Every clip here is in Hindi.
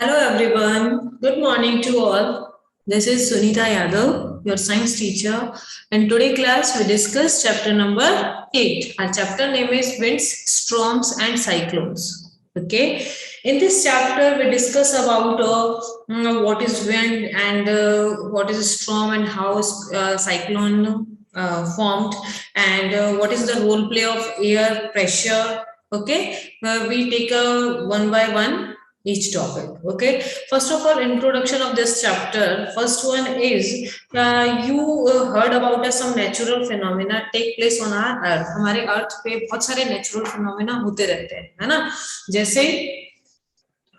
Hello everyone, good morning to all. This is Sunita Yadav, your science teacher, and today class we discuss chapter number 8. Our chapter name is Winds, Storms and Cyclones. Okay, in this chapter we discuss about what is wind and what is a storm and how is cyclone formed and what is the role play of air pressure. Okay, we take a one by one each topic. Okay, first of all, introduction of this chapter. First one is you heard about some natural phenomena take place on our earth. हमारे अर्थ पे बहुत सारे नेचुरल फिनोमेना होते रहते हैं, है ना? जैसे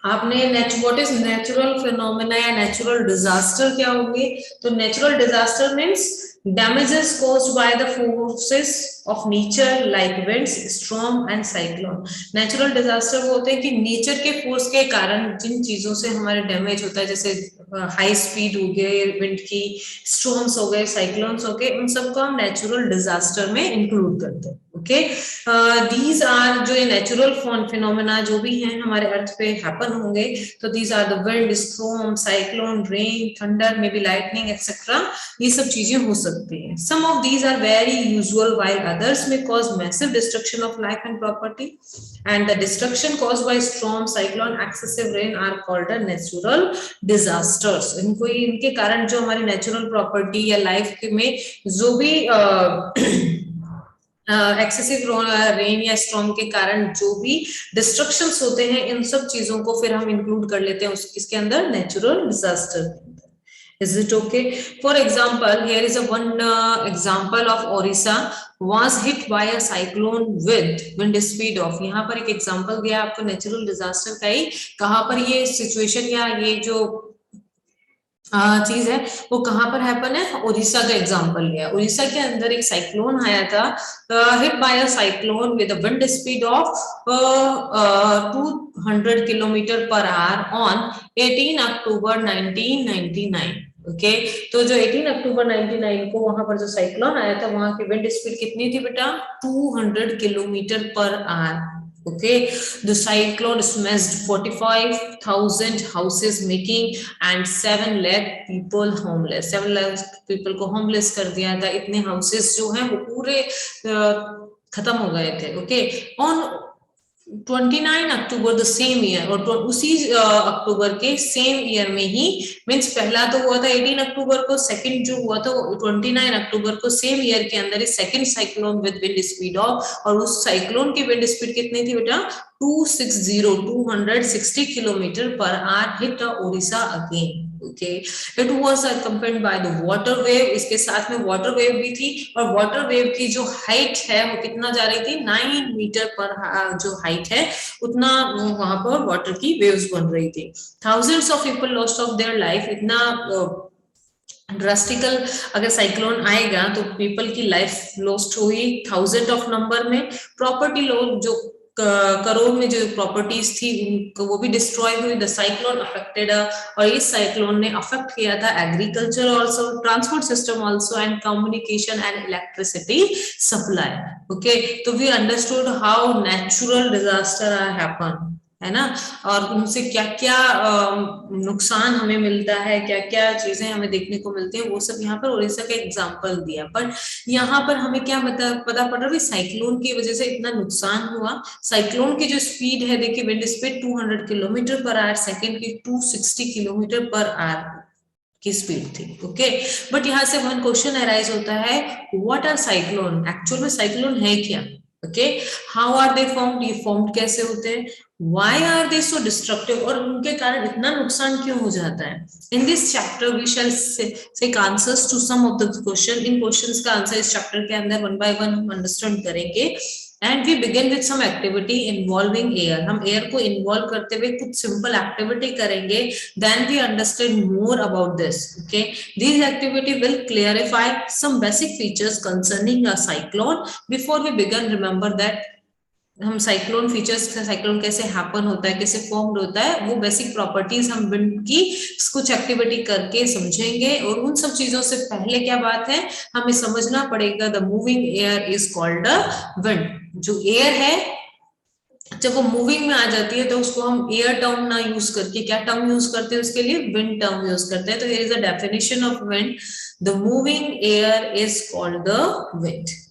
आपने व्हाट इज नेचुरल फिनोमेना या नेचुरल डिजास्टर क्या होंगे? तो natural disaster means damages caused by the forces of nature like winds, storm and cyclone. Natural disaster वो होते हैं कि नेचर के फोर्स के कारण जिन चीजों से हमारे डैमेज होता है, जैसे हाई स्पीड हो गए विंड की, स्टॉर्म्स हो गए, साइक्लोन्स हो गए, उन सबको हम नेचुरल डिजास्टर में इंक्लूड करते हैं. ओके, दीज आर जो नेचुरल फिनोमेना जो भी हैं हमारे अर्थ पे हैपन होंगे, तो these are the wind, storm, cyclone, rain, thunder, may be lightning etcetera. ये सब चीजें हो सकती हैं. Some of these are very usual while others may cause massive destruction of life and property. And the destruction caused by storm, cyclone, excessive rain are called a natural disasters. इनके कारण जो हमारी नेचुरल प्रॉपर्टी या लाइफ में जो भी एक्सेसिव रेन या स्टॉर्म के कारण जो भी डिस्ट्रक्शंस होते हैं, इन सब चीजों को फिर हम इंक्लूड कर लेते हैं इसके अंदर, natural disaster. Is it okay? For example, here is a one example of Orissa was hit by a cyclone with wind speed of. यहाँ पर एक एग्जांपल दिया आपको नेचुरल डिजास्टर का ही. कहाँ पर ये सिचुएशन या ये जो चीज है वो कहां पर हैपन है? उड़ीसा का एग्जांपल लिया. उड़ीसा के अंदर एक साइक्लोन आया था, hit by a cyclone with a wind speed of 200 kilometre per hour on 18 October 1999. Okay, तो जो 18 अक्टूबर 1999 को वहां पर जो साइक्लोन आया था, वहां की विंड स्पीड कितनी थी बेटा? 200 kilometre per our. Okay, the cyclone smashed 45,000 houses, making and 7 lakh people homeless. 7 lakh people को homeless कर दिया था. इतने houses जो हैं वो पूरे खत्म हो गए थे. Okay, on 29 October the same year, और उसी अक्टूबर के सेम ईयर में ही, मीन्स पहला तो हुआ था 18 अक्टूबर को, सेकंड जो हुआ था 29 अक्टूबर को, सेम ईयर के अंदर second cyclone with wind speed of, और उस साइक्लोन की विंड स्पीड कितनी थी बेटा? 260 kilometre per hour hit Odisha again. Okay, it was accompanied by the water wave. इसके साथ में वाटर वेव भी थी, और वाटर वेव की जो हाइट है वो कितना जा रही थी? 9 मीटर पर जो हाइट है उतना वहां पर वाटर की वेव्स बन रही थी. Thousands of people lost of their life. इतना ड्रास्टिकल अगर साइक्लोन आएगा तो पीपल की लाइफ लॉस्ट हुई थाउजेंड ऑफ नंबर में. प्रॉपर्टी लॉस जो करोड़ में जो प्रॉपर्टीज थी वो भी डिस्ट्रॉय हुई. द साइक्लोन अफेक्टेड, और इस साइक्लोन ने अफेक्ट किया था agriculture also, transport system also, and communication and electricity supply. Okay, तो we understood how natural disaster are happen, है ना, और उनसे क्या क्या नुकसान हमें मिलता है, क्या क्या चीजें हमें देखने को मिलती हैं, वो सब यहाँ पर उड़ीसा का एग्जांपल दिया. पर यहाँ पर हमें क्या पता पड़ रहा है? साइक्लोन की वजह से इतना नुकसान हुआ. साइक्लोन की जो स्पीड है, देखिए wind speed 200 kilometre per our second की 260 किलोमीटर पर आवर की स्पीड थी. ओके, बट यहाँ से वन क्वेश्चन अराइज होता है, व्हाट आर साइक्लोन? एक्चुअल में साइक्लोन है क्या? Okay, how are they formed? ये फॉर्म्ड कैसे होते हैं? Why are they so destructive? और उनके कारण इतना नुकसान क्यों हो जाता है? In this chapter we shall seek answers to some of the question. In questions का आंसर इस चैप्टर के अंदर वन बाय वन हम अंडरस्टैंड करेंगे. And we begin with some activity involving air. हम एयर को इन्वॉल्व करते हुए कुछ सिंपल एक्टिविटी करेंगे. Then we understand more about this. Okay, these activity will clarify some basic features concerning a cyclone. Before we begin, remember that हम साइक्लोन फीचर्स, साइक्लोन कैसे हैपन होता है, कैसे फॉर्म्ड होता है, वो बेसिक प्रॉपर्टीज हम विंड की कुछ एक्टिविटी करके समझेंगे. और उन सब चीजों से पहले क्या बात है, हमें समझना पड़ेगा the moving air is called a wind. जो एयर है जब वो मूविंग में आ जाती है तो उसको हम एयर टर्म ना यूज करके क्या टर्म यूज करते हैं उसके लिए, विंड टर्म यूज करते हैं। तो here is a definition of wind, the moving air is called the wind.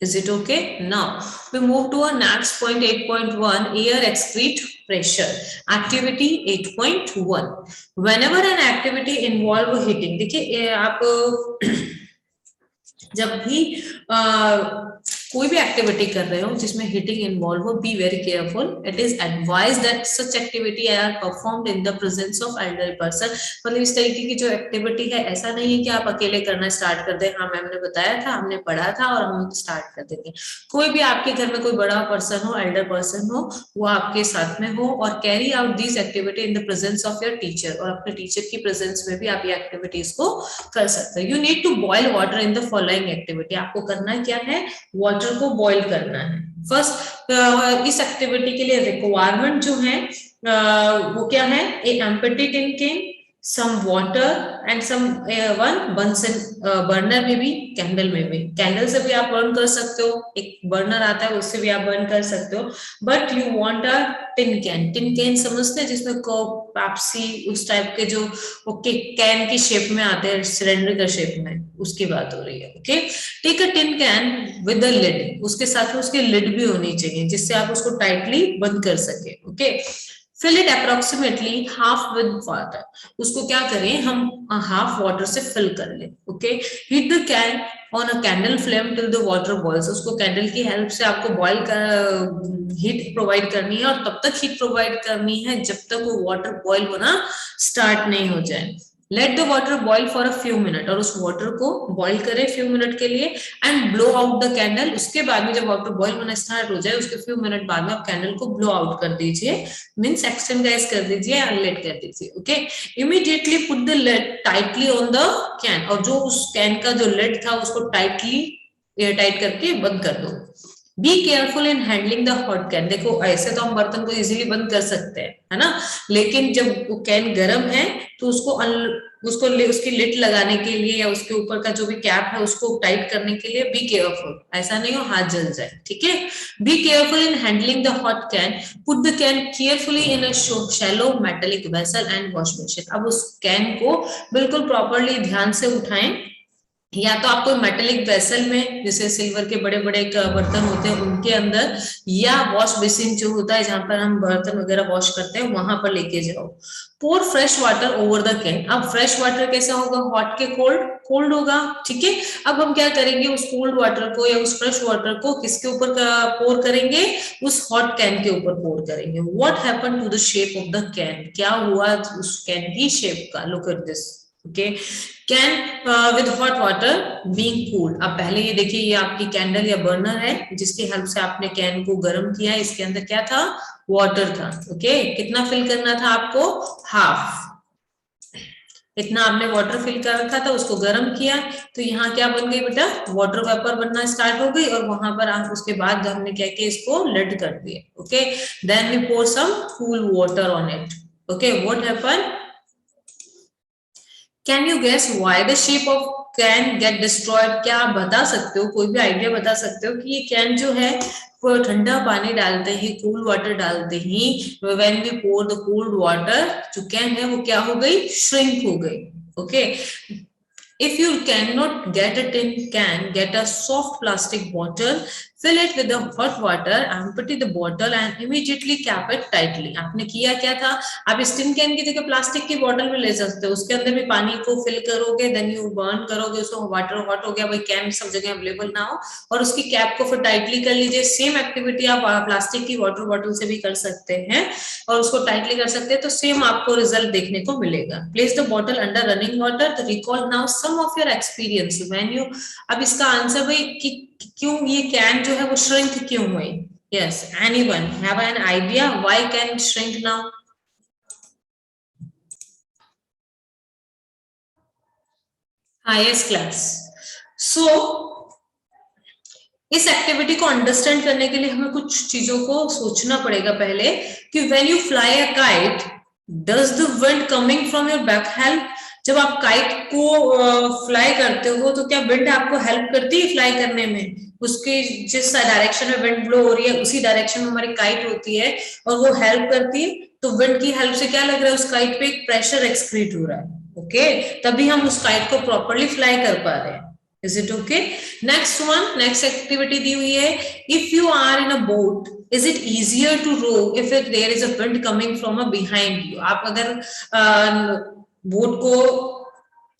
Is it okay? Now we move to our next point, 8.1, air excrete pressure. Activity 8.1. Whenever an activity involve heating, देखिए आप जब भी कोई भी एक्टिविटी कर रहे हो जिसमें हीटिंग इन्वॉल्व हो, be very careful. It is advise that such activity are performed in the presence of elder person. मतलब इस तरीके की जो एक्टिविटी है, ऐसा नहीं है कि आप अकेले करना स्टार्ट कर दें, हाँ मैम ने बताया था, हमने पढ़ा था और हम स्टार्ट कर देंगे। कोई भी आपके घर में कोई बड़ा पर्सन हो, एल्डर पर्सन हो, वो आपके साथ में हो और carry out this activity in the presence of your teacher, और अपने टीचर की प्रेजेंस में भी आप ये एक्टिविटीज को कर सकते हो। You need to boil water in the following activity. आपको करना क्या है, वाटर को बॉईल करना है। फर्स्ट इस एक्टिविटी के लिए रिक्वायरमेंट जो है वो क्या है, a empty tin can, some water and some one bunsen, burner में भी, कैंडल में भी। कैंडल से भी आप बर्न कर सकते हो, एक बर्नर आता है उससे भी आप बर्न कर सकते हो, but you want a tin can. Tin can समझते हैं, जिसमें कोक, पेप्सी, उस टाइप के जो ओके कैन की शेप में आते हैं, सिलेंडर का शेप में, उसकी बात हो रही है। Okay, take a tin can with a lid, उसके साथ में उसकी लिड भी होनी चाहिए जिससे आप उसको टाइटली बंद कर सके। Okay, fill it approximately half with water, उसको क्या करें हम हाफ वाटर से फिल कर लें। Okay, heat the can on a candle flame till the water boils, उसको कैंडल की हेल्प से आपको बॉइल कर हीट प्रोवाइड करनी है, और तब तक हीट प्रोवाइड करनी है जब तक वो वाटर बॉइल होना स्टार्ट नहीं हो जाए। Let the water boil for a few minute, और उस वाटर को बॉइल करें फ्यू मिनट के लिए, and blow out the candle. उसके बाद में जब वाटर बॉइल होना स्टार्ट हो जाए, उसके फ्यू मिनट बाद में आप कैंडल को ब्लो आउट कर दीजिए, मीन्स एक्सटेंडाइज कर दीजिए, अनलेट कर दीजिए। Okay, immediately put the lid tightly on the can, और जो उस कैन का जो लिड था उसको टाइटली एयर टाइट करके बंद कर दो। Be careful in handling the hot can, देखो ऐसे तो हम बर्तन को इजीली बंद कर सकते हैं, है ना, लेकिन जब वो कैन गर्म है तो उसको उसकी लिड लगाने के लिए या उसके ऊपर का जो भी कैप है उसको टाइट करने के लिए बी केयरफुल, ऐसा नहीं हो हाथ जल जाए। ठीक है, be careful in handling the hot can, put the can carefully in a shallow metallic vessel and wash basin. अब उस कैन को बिल्कुल प्रॉपरली ध्यान से उठाएं, या तो आपको मेटेलिक वेसल में, जैसे सिल्वर के बड़े बड़े बर्तन होते हैं उनके अंदर, या वॉश बेसिन जो होता है जहां पर हम बर्तन वगैरह वॉश करते हैं वहां पर लेके जाओ। Pour fresh water over the can, अब फ्रेश वाटर कैसा होगा, हॉट के कोल्ड, कोल्ड होगा। ठीक है, अब हम क्या करेंगे, उस कोल्ड वाटर को या उस फ्रेश वाटर को किसके ऊपर पोर करेंगे, उस हॉट कैन के ऊपर पोर करेंगे। What happened to the shape of the can, क्या हुआ उस कैन की शेप का, look at this. Okay, can with hot water being cooled, अब पहले ये देखिए, ये आपकी कैंडल या बर्नर है जिसकी हेल्प से आपने कैन को गर्म किया, इसके अंदर क्या था, वाटर था। ओके, कितना फिल करना था आपको, हाफ, इतना आपने वाटर फिल कर रखा था, उसको गर्म किया, तो यहाँ क्या बन गई बेटा, वाटर वेपर बनना स्टार्ट हो गई, और वहां पर आप उसके बाद हमने क्या किया, इसको लिड कर दिया। Okay, then we pour some cool water on it. Okay, what happened, can you guess why the shape of can get destroyed, क्या आप बता सकते हो, कोई भी आइडिया बता सकते हो कि ये कैन जो है वो ठंडा पानी डालते ही, कूल वाटर डालते ही, when we pour the cooled water, जो कैन है वो क्या हो गई, श्रिंक हो गई। Okay, if you cannot get a tin can, get a soft plastic bottle, fill it with the hot water, empty the bottle and immediately cap it tightly। आपने किया क्या था, आप इस टिन कैन की जगह प्लास्टिक की बॉटल भी ले सकते हो, उसके अंदर भी पानी को फिल करोगे, देन यू बर्न करोगे उसको, वाटर हॉट हो गया, भाई कैन सब जगह अवेलेबल ना हो, और उसकी कैप को फिर टाइटली कर लीजिए। सेम एक्टिविटी आप प्लास्टिक की वाटर बॉटल से भी कर सकते हैं, और उसको टाइटली कर सकते हैं, तो सेम आपको रिजल्ट देखने को मिलेगा। Place the bottle under running water, तो recall now some of your experience when you, अब इसका आंसर भाई कि क्यों ये कैन जो है वो श्रिंक क्यों हुई, yes, anyone have an idea why can shrink now, हाँ यस क्लास। सो इस एक्टिविटी को अंडरस्टैंड करने के लिए हमें कुछ चीजों को सोचना पड़ेगा पहले, कि when you fly a kite, does the wind coming from your back help, जब आप काइट को फ्लाई करते हो तो क्या विंड आपको हेल्प करती है फ्लाई करने में? उसके जिस डायरेक्शन में विंड ब्लो हो रही है उसी डायरेक्शन में हमारी काइट होती है और वो हेल्प करती है। तो विंड की हेल्प से क्या लग रहा है, उस काइट पे एक प्रेशर एक्सक्रीट हो रहा है। ओके, तभी हम उस काइट को प्रॉपर्ली फ्लाई कर पा रहे हैं। Is it okay? Next one, next activity दी हुई है, if you are in a boat is it easier to row if there is a wind coming from a behind you. आप अगर बोट को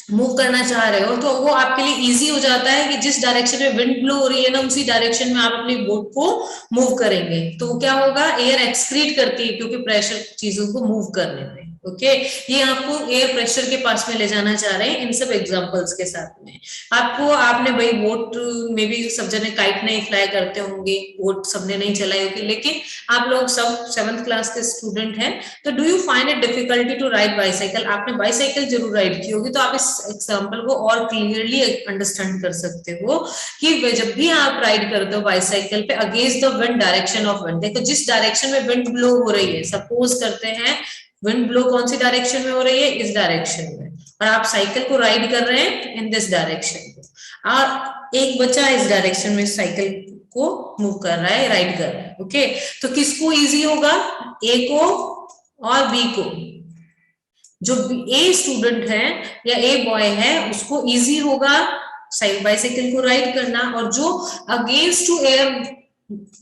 मूव करना चाह रहे हो तो वो आपके लिए इजी हो जाता है कि जिस डायरेक्शन में विंड ब्लो हो रही है ना उसी डायरेक्शन में आप अपनी बोट को मूव करेंगे। तो वो क्या होगा, एयर एक्सक्रीट करती है क्योंकि प्रेशर चीजों को मूव करने में। ओके, ये आपको एयर प्रेशर के पास में ले जाना चाह रहे हैं इन सब एग्जांपल्स के साथ में। आपको आपने भाई बोट में भी सब जने काइट नहीं फ्लाई करते होंगे, बोट सबने नहीं चलाई होगी, लेकिन आप लोग सब 7th क्लास के स्टूडेंट हैं, तो do you find it difficulty to ride bicycle? आपने बाइसाइकिल जरूर राइड की होगी, तो आप इस एग्जांपल को और क्लियरली अंडरस्टैंड कर सकते हो कि जब भी आप राइड करते हो बाइसाइकिल पे against the wind, direction of wind, देखो जिस डायरेक्शन में विंड ब्लो हो रही है, सपोज करते हैं विंड ब्लो कौन सी डायरेक्शन में हो रही है, इस डायरेक्शन में, और आप साइकिल को राइड कर रहे हैं इन दिस डायरेक्शन, और एक बच्चा इस डायरेक्शन में साइकिल को मूव कर रहा है, राइड कर रहा है। ओके, तो किसको इजी होगा, ए को और बी को? जो ए स्टूडेंट है या ए बॉय है उसको इजी होगा बाइसाइकिल को राइड करना, और जो अगेंस्ट टू एयर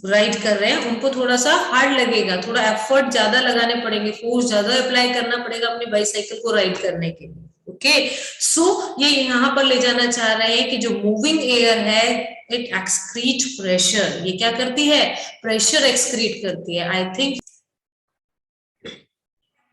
राइड कर रहे हैं उनको थोड़ा सा हार्ड लगेगा, थोड़ा एफर्ट ज्यादा लगाने पड़ेंगे, फोर्स ज्यादा अप्लाई करना पड़ेगा अपनी बाइसाइकिल को राइड करने के लिए। ओके, सो ये यहाँ पर ले जाना चाह रहे हैं कि जो मूविंग एयर है इट एक्सक्रीट प्रेशर, ये क्या करती है, प्रेशर एक्सक्रीट करती है। I think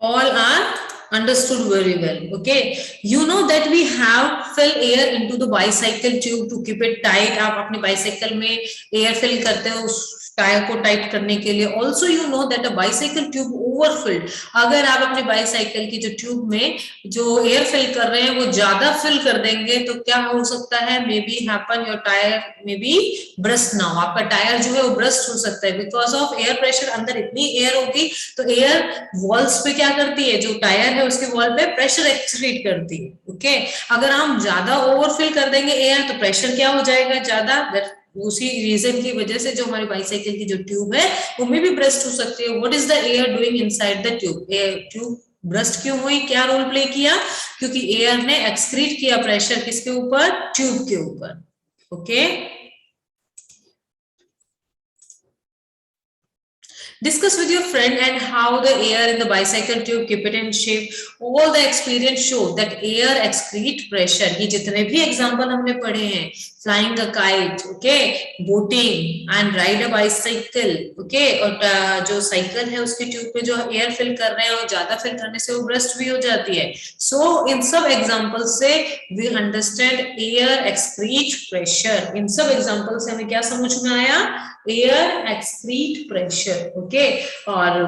all are understood very well. Okay, you know that we have fill air into the bicycle tube to keep it tight. आप अपने बाइसाइकिल में एयर फिल करते हो उस टायर को टाइट करने के लिए। Also you know that a bicycle tube overfilled, अगर आप अपने बाइसाइकिल की जो ट्यूब में जो एयर फिल कर रहे हैं वो ज्यादा फिल कर देंगे तो क्या हो सकता है, may be happen your tyre may be burst now, आपका टायर जो है वो ब्रस्ट हो सकता है बिकॉज ऑफ एयर प्रेशर। अंदर इतनी एयर होगी तो एयर वॉल्स पे क्या करती है, जो टायर है उसके वॉल पे प्रेशर एक्सक्रीट करती है। ओके, अगर हम ज्यादा ओवरफिल कर देंगे एयर तो प्रेशर क्या हो जाएगा ज्यादा, उसी रीजन की वजह से जो हमारी बाइसाइकिल की जो ट्यूब है वो में भी ब्रस्ट हो सकती है। What is the air doing inside the tube, tube burst क्यों हुई, क्या रोल प्ले किया, क्योंकि एयर ने एक्सक्रीट किया प्रेशर किसके ऊपर, ट्यूब के ऊपर। Okay, discuss with your friend and how the air in the bicycle tube keep it in shape. All the experience show that air excrete pressure. ये जितने भी एग्जाम्पल हमने पढ़े हैं, flying a kite, okay, boating and ride a bicycle, okay, और जो साइकिल है उसके ट्यूब पे जो एयर फिल कर रहे हैं और ज्यादा फिल करने से वो ब्रस्ट भी हो जाती है। सो इन सब एग्जाम्पल से we understand air excrete pressure. इन सब एग्जाम्पल से हमें क्या समझ में आया, एयर एक्सक्रीट प्रेशर। ओके, और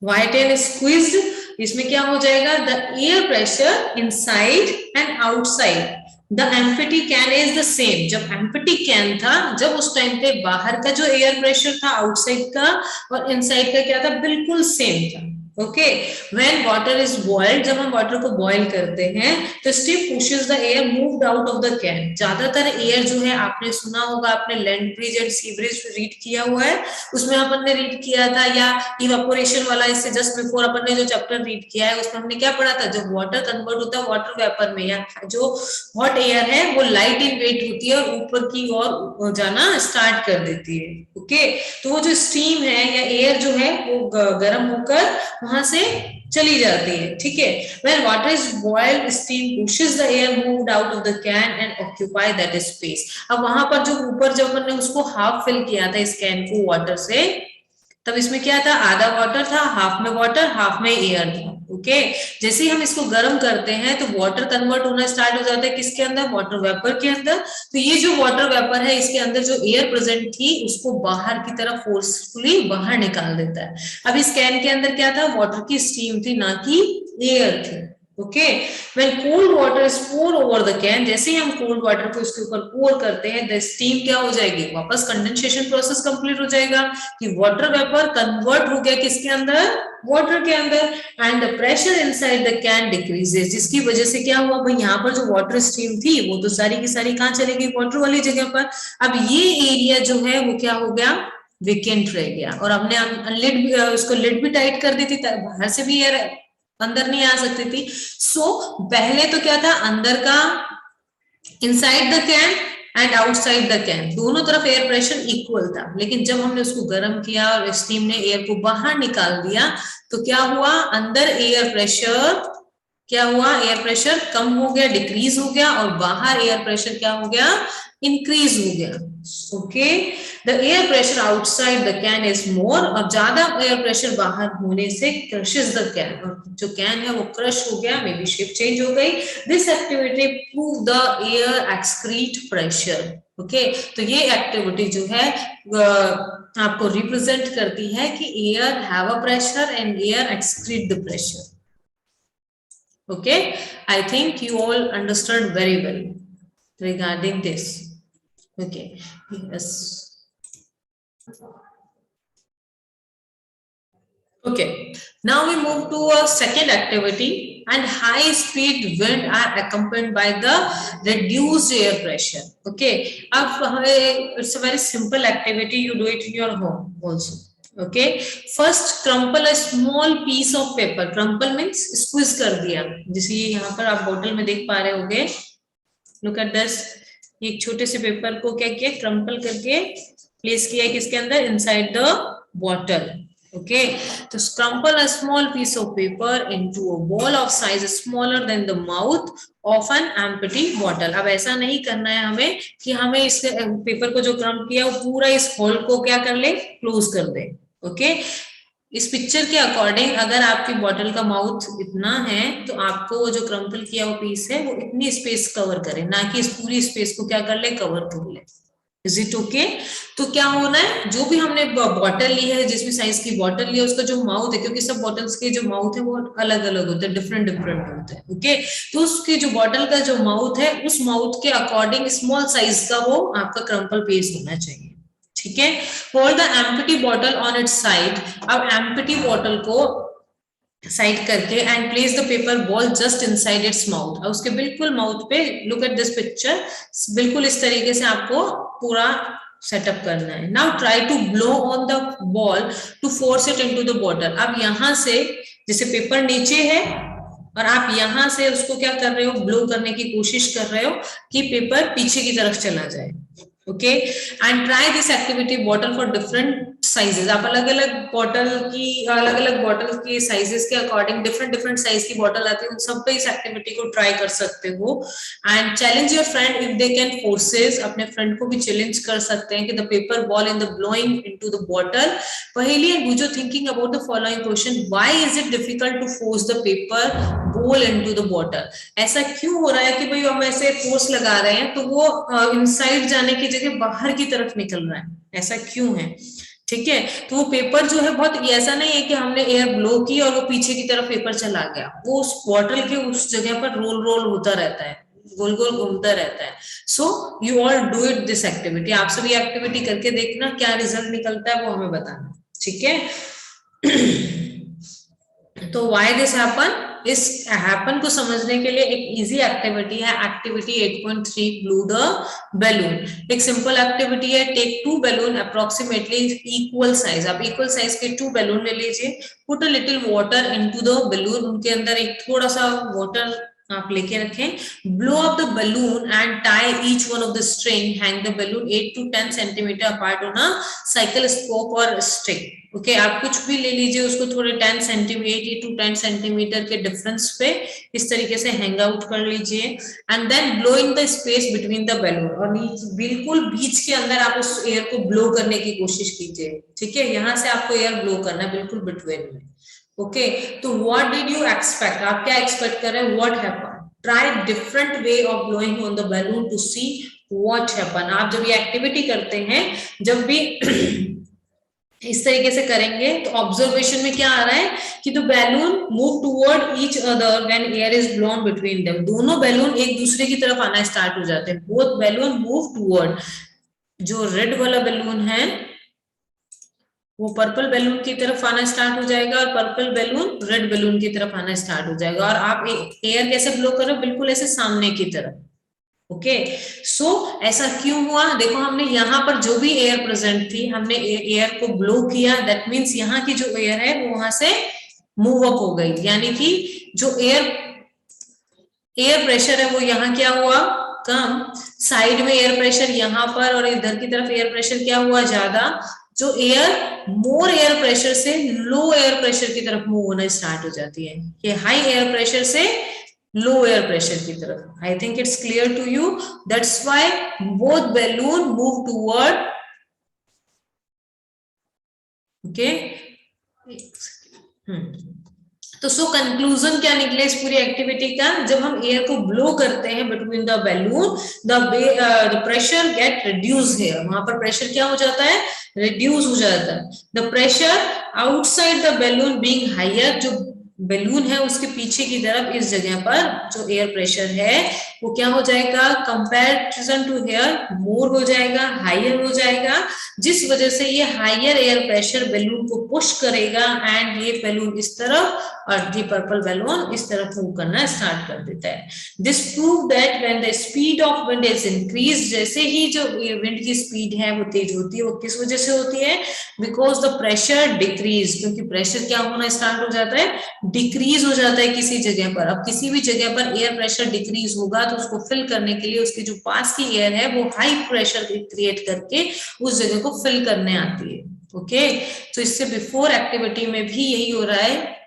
व्हाइट एंड स्क्वीज्ड, इसमें क्या हो जाएगा, the air pressure inside and outside the empty can is the same. जब एम्प्टी कैन था, जब उस टाइम पे बाहर का जो एयर प्रेशर था आउटसाइड का और इनसाइड का क्या था, बिल्कुल सेम था। Okay, when water is boiled, जब हम वाटर को बॉइल करते हैं तो steam pushes the air moved out of the can. ज्यादातर एयर जो है आपने सुना होगा, आपने land bridge and sea bridge read किया हुआ है, उसमें अपन ने रीड किया था, या इवेपोरेशन वाला इससे जस्ट बिफोर अपन ने जो चैप्टर रीड किया है उसमें हमने क्या पढ़ा था, जब वाटर कन्वर्ट होता है वाटर वेपर में, या जो हॉट एयर है वो लाइट इन वेट होती है और ऊपर की ओर जाना स्टार्ट कर देती है। ओके, तो वो जो स्टीम है या एयर जो है वो गर्म होकर वहां से चली जाती है। ठीक है, when water is boiled steam pushes the air moved out of the can and occupy that space। अब वहां पर जो ऊपर जब हमने उसको हाफ फिल किया था इस कैन को वाटर से, तब इसमें क्या था, आधा वाटर था, हाफ में वाटर हाफ में एयर था। ओके, जैसे ही हम इसको गर्म करते हैं तो वाटर कन्वर्ट होना स्टार्ट हो जाता है किसके अंदर, वाटर वेपर के अंदर। तो ये जो वाटर वेपर है इसके अंदर जो एयर प्रेजेंट थी उसको बाहर की तरफ फोर्सफुली बाहर निकाल देता है। अब इस कैन के अंदर क्या था, वाटर की स्टीम थी ना कि एयर थी। Okay, when cold water is pour over the can, जैसे ही हम कोल्ड वाटर को इसके ऊपर पोर करते हैं, द स्टीम क्या हो जाएगी, वापस कंडेंसेशन प्रोसेस कंप्लीट हो जाएगा कि वाटर वेपर कन्वर्ट हो गया किसके अंदर, वाटर के अंदर, and the pressure inside the can decreases, जिसकी वजह से क्या हुआ भाई, यहाँ पर जो वाटर स्ट्रीम थी वो तो सारी की सारी कहाँ चली गई, वाटर वाली जगह पर। अब ये एरिया जो है वो क्या हो गया, वेकेंट रह गया, और हमने लिड उसको लिड भी टाइट कर दी थी, बाहर से भी एयर अंदर नहीं आ सकती थी। सो पहले तो क्या था, अंदर का inside the can and outside the can दोनों तरफ एयर प्रेशर इक्वल था, लेकिन जब हमने उसको गर्म किया और स्टीम ने एयर को बाहर निकाल दिया तो क्या हुआ, अंदर एयर प्रेशर क्या हुआ, एयर प्रेशर कम हो गया, डिक्रीज हो गया, और बाहर एयर प्रेशर क्या हो गया, इंक्रीज हो गया। Okay, the air pressure outside the can is more, और ज्यादा एयर प्रेशर बाहर होने से क्रशेस द कैन, और जो कैन है वो क्रश हो गया, मे बी शेप चेंज हो गई। This activity prove the air excrete pressure. Okay, तो ये एक्टिविटी जो है आपको रिप्रेजेंट करती है कि air have a pressure and air excrete the pressure. Okay, I think you all understood very well regarding this. Okay, yes. Okay, now we move to a second activity, and high speed wind are accompanied by the reduced air pressure. Okay, it's a very simple activity, you do it in your home also. Okay, first crumple a small piece of paper. Crumple means squeeze कर दिया, जैसे ये यहाँ पर आप बोतल में देख पा रहे होगे, look at this, एक छोटे से पेपर को क्या किया, क्रम्पल करके प्लेस किया किसके अंदर, इनसाइड द बॉटल। ओके, तो crumple a small piece of paper into a ball of size smaller than the mouth of an empty bottle। अब ऐसा नहीं करना है हमें कि हमें इस पेपर को जो क्रम्प किया वो पूरा इस होल को क्या कर ले, क्लोज कर दे। ओके, इस पिक्चर के अकॉर्डिंग अगर आपकी बॉटल का माउथ इतना है तो आपको वो जो क्रम्पल किया वो पीस है वो इतनी स्पेस कवर करे, ना कि इस पूरी स्पेस को क्या कर ले, कवर कर ले। Is it okay? तो क्या होना है, जो भी हमने बॉटल ली है, जिस भी साइज की बॉटल ली है, उसका जो माउथ है, क्योंकि सब बॉटल्स के जो माउथ है वो अलग अलग होते हैं, डिफरेंट डिफरेंट होते हैं। ओके, तो उसकी जो बॉटल का जो माउथ है उस माउथ के अकॉर्डिंग स्मॉल साइज का वो आपका क्रम्पल पेस्ट होना चाहिए। ठीक है, hold the empty bottle on it's side. अब एम्प्टी बॉटल को साइड करके and place the paper ball just inside its mouth, उसके बिल्कुल माउथ पे, लुक एट दिस पिक्चर, बिल्कुल इस तरीके से आपको पूरा सेटअप करना है। Now try to blow on the ball to force it into the bottle. अब यहां से जैसे पेपर नीचे है और आप यहां से उसको क्या कर रहे हो, ब्लो करने की कोशिश कर रहे हो कि पेपर पीछे की तरफ चला जाए। Okay, and try this activity bottle for different sizes. आप अलग अलग बॉटल की साइजेस के अकॉर्डिंग डिफरेंट डिफरेंट साइज की बॉटल आती है, उन सब पे इस एक्टिविटी को ट्राई कर सकते हो। And challenge your friend if they can forces, अपने फ्रेंड को भी चैलेंज कर सकते हैं कि the paper ball in the blowing into the bottle. पहली and do thinking about the following question, why is it difficult to force the paper ball into the bottle? ऐसा क्यों हो रहा है कि भाई हम ऐसे फोर्स लगा रहे हैं तो वो इनसाइड जाने की जगह बाहर की तरफ निकल रहा है, ऐसा क्यों है? ठीक है, तो वो पेपर जो है बहुत, ऐसा नहीं है कि हमने एयर ब्लो की और वो पीछे की तरफ पेपर चला गया, वो उस बॉटल के उस जगह पर रोल रोल होता रहता है, गोल गोल घूमता रहता है। So you all do it this activity, आप सभी एक्टिविटी करके देखना, क्या रिजल्ट निकलता है वो हमें बताना। ठीक है, तो व्हाई दिस हैपन, इस हैपन को समझने के लिए एक इजी एक्टिविटी है, एक्टिविटी 8.3 ब्लू द बैलून। एक सिंपल एक्टिविटी है, take 2 balloon approximately equal size. आप इक्वल साइज के 2 बैलून ले लीजिए, put a little water into the balloon, उनके अंदर एक थोड़ा सा वाटर आप लेके रखें, blow up the balloon and tie each one of the string, hang the balloon 8 to 10 centimetre apart on a cycle spoke और स्टिक। ओके, आप कुछ भी ले लीजिए, उसको थोड़े 10 सेंटीमीटर टू 10 सेंटीमीटर के डिफरेंस पे इस तरीके से हैंग आउट कर लीजिए, and then blow in the space between the balloon, और बिल्कुल बीच के अंदर आप उस एयर को ब्लो करने की कोशिश कीजिए। ठीक है, यहां से आपको एयर ब्लो करना है बिल्कुल बिटवीन में। ओके, तो व्हाट डिड यू एक्सपेक्ट, आप क्या एक्सपेक्ट कर रहे हैं, what happen? Try different way of blowing on the balloon to see what happen. आप जब ये एक्टिविटी करते हैं, जब भी इस तरीके से करेंगे तो ऑब्जर्वेशन में क्या आ रहा है कि the balloon move toward each other when air is blown between them, दोनों बैलून एक दूसरे की तरफ आना स्टार्ट हो जाते हैं, बोथ बैलून मूव टुवर्ड, जो रेड वाला बैलून है वो पर्पल बैलून की तरफ आना स्टार्ट हो जाएगा और पर्पल बैलून रेड बैलून की तरफ आना स्टार्ट हो जाएगा, और आप एयर कैसे ब्लो कर रहे हो, बिल्कुल ऐसे सामने की तरफ। ओके, सो ऐसा क्यों हुआ, देखो हमने यहाँ पर जो भी एयर प्रेजेंट थी हमने एयर को ब्लो किया, दैट मीन्स यहाँ की जो एयर है वो वहां से मूव अप हो गई, यानी कि जो एयर प्रेशर है वो यहाँ क्या हुआ, कम, साइड में एयर प्रेशर यहाँ पर और इधर की तरफ एयर प्रेशर क्या हुआ, ज्यादा, जो एयर मोर एयर प्रेशर से लो एयर प्रेशर की तरफ मूव होना स्टार्ट हो जाती है, ये हाई एयर प्रेशर से लो एयर प्रेशर की तरफ। I think it's clear to you, that's why both balloon move toward, okay. तो सो कंक्लूजन क्या निकले इस पूरी एक्टिविटी का, जब हम एयर को ब्लो करते हैं between the balloon, the pressure get reduce है, वहां पर प्रेशर क्या हो जाता है, रिड्यूस हो जाता है, the pressure outside the balloon being higher, जो बैलून है उसके पीछे की तरफ इस जगह पर जो एयर प्रेशर है वो क्या हो जाएगा, कंपैरिजन टू हेयर मोर हो जाएगा, हायर हो जाएगा, जिस वजह से ये हायर एयर प्रेशर बैलून को पुश करेगा एंड ये बैलून इस तरफ और ये पर्पल बैलून इस तरफ मूव करना स्टार्ट कर देता है। This prove that when the speed of wind is increase, जैसे ही जो विंड की स्पीड है वो तेज होती है, वो किस वजह से होती है, बिकॉज द प्रेशर डिक्रीज, क्योंकि प्रेशर क्या होना स्टार्ट हो जाता है, डिक्रीज हो जाता है किसी जगह पर। अब किसी भी जगह पर एयर प्रेशर डिक्रीज होगा तो उसको फिल करने के लिए उसकी जो पास की एयर है वो हाई प्रेशर क्रिएट करके उस जगह को फिल करने आती है। ओके, तो इससे बिफोर एक्टिविटी में भी यही हो रहा है।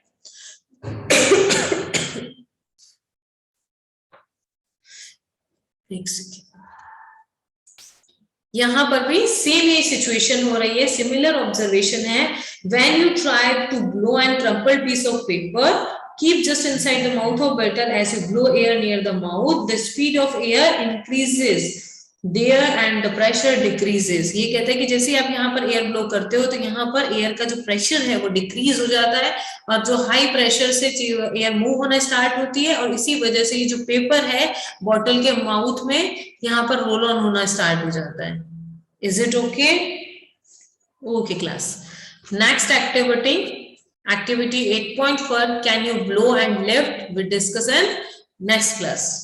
एक सेकेंड, यहां पर भी सेम ये सिचुएशन हो रही है, सिमिलर ऑब्जर्वेशन है। When you try to blow and crumpled piece of paper, keep just inside the mouth of bottle, as you blow air near the mouth the speed of air increases there and the pressure decreases। ये कहते हैं कि जैसे आप यहाँ पर एयर ब्लो करते हो तो यहाँ पर एयर का जो प्रेशर है वो डिक्रीज हो जाता है और जो हाई प्रेशर से एयर मूव होना स्टार्ट होती है, और इसी वजह से ये जो पेपर है बॉटल के माउथ में यहाँ पर रोल ऑन होना स्टार्ट हो जाता है। Is it okay? Okay class, next activity, Activity 8.4, can you blow and lift? We discuss in next class.